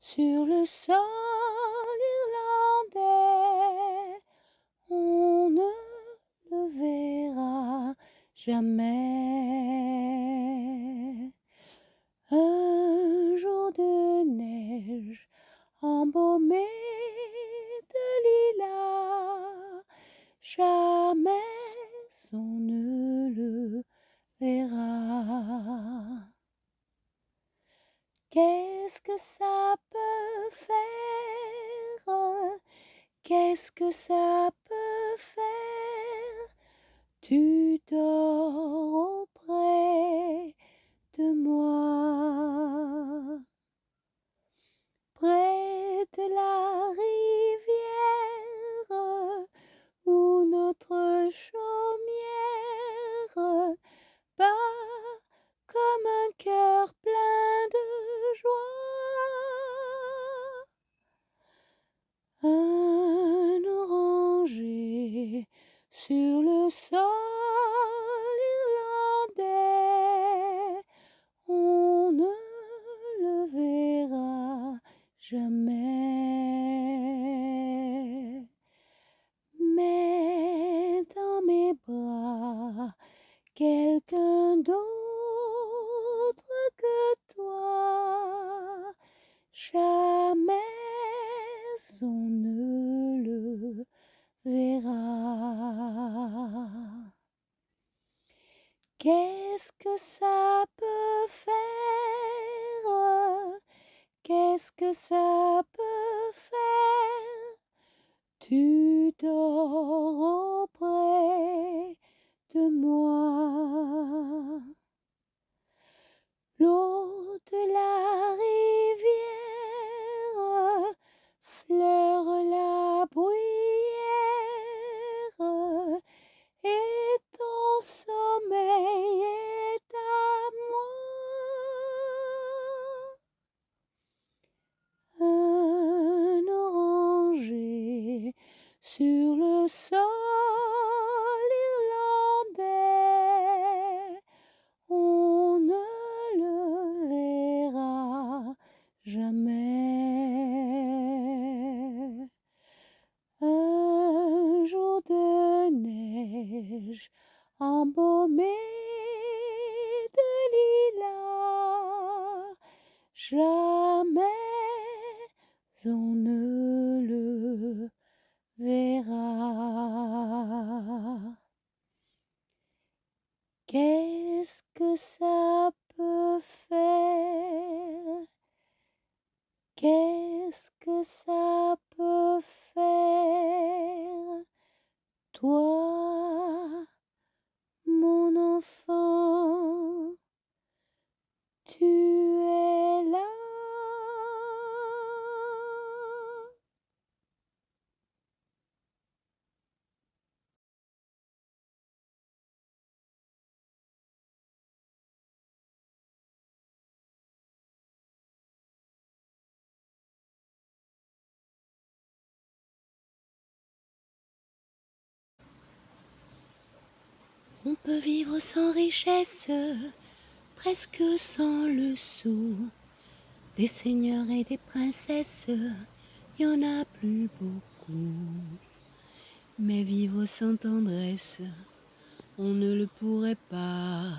sur le sol irlandais, on ne le verra jamais. Un jour de neige embaumé de lilas, jamais on ne le verra. Qu'est-ce que ça peut faire? Qu'est-ce que ça peut faire? Tu dors auprès de moi, près de la rivière où notre chaumière bat comme un cœur plein de joie. Un oranger sur le sol irlandais, on ne le verra jamais. Mais dans mes bras, quelqu'un d'autre que toi, jamais on ne le verra. Qu'est-ce que ça peut faire? Qu'est-ce que ça peut faire? Tu dors auprès de moi. L'eau de la rivière fleure la bruyère et ton sommeil est à moi. Un oranger sur le sol irlandais, on ne le verra jamais. Un jour de neige embaumé de lilas, jamais on ne le verra. Qu'est-ce que ça peut faire? Qu'est-ce que ça peut faire? Toi, mon enfant, tu es là. On peut vivre sans richesse, presque sans le sou. Des seigneurs et des princesses, y en a plus beaucoup. Mais vivre sans tendresse, on ne le pourrait pas.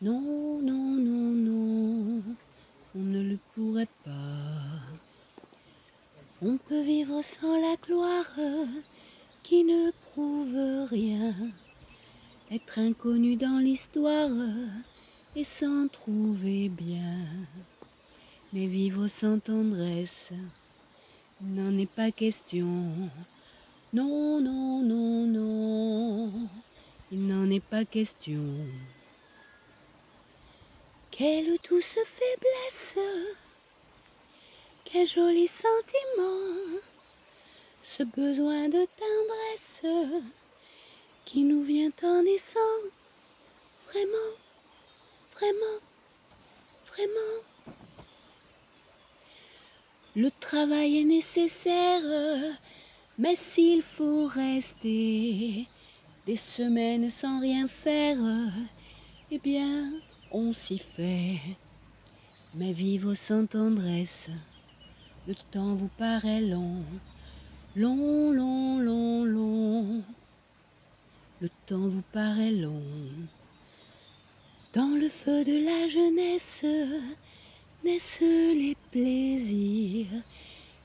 Non, non, non, non, on ne le pourrait pas. On peut vivre sans la gloire qui ne prouve rien. Être inconnu dans l'histoire et s'en trouver bien. Mais vivre sans tendresse, il n'en est pas question. Non, non, non, non, il n'en est pas question. Quelle douce faiblesse, quel joli sentiment, ce besoin de tendresse qui nous vient en naissant. Vraiment, vraiment, vraiment. Le travail est nécessaire, mais s'il faut rester des semaines sans rien faire, eh bien, on s'y fait. Mais vivre sans tendresse, Le temps vous paraît long, long, long, long, long. Le temps vous paraît long. Dans le feu de la jeunesse naissent les plaisirs,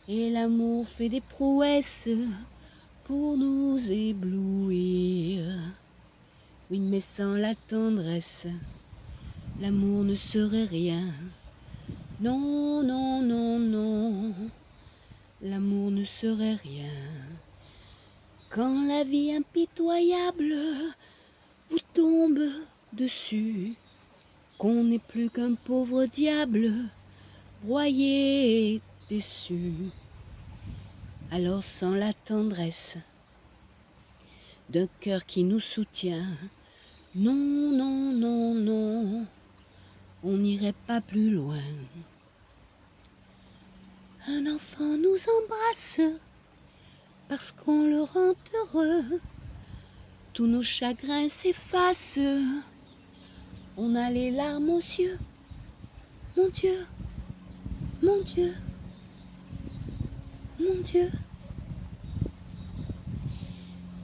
et l'amour fait des prouesses pour nous éblouir. Oui, mais sans la tendresse, l'amour ne serait rien. Non, non, non, non, l'amour ne serait rien. Quand la vie impitoyable vous tombe dessus, qu'on n'est plus qu'un pauvre diable, broyé et déçu, alors sans la tendresse d'un cœur qui nous soutient, non, non, non, non, on n'irait pas plus loin. Un enfant nous embrasse parce qu'on le rend heureux. Tous nos chagrins s'effacent. On a les larmes aux yeux. Mon Dieu, mon Dieu, mon Dieu.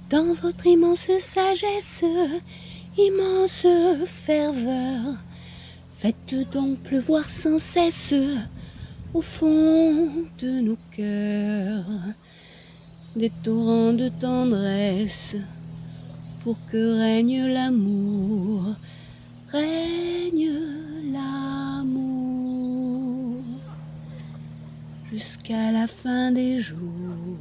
Dans votre immense sagesse, immense ferveur, faites donc pleuvoir sans cesse au fond de nos cœurs des torrents de tendresse pour que règne l'amour, règne l'amour jusqu'à la fin des jours.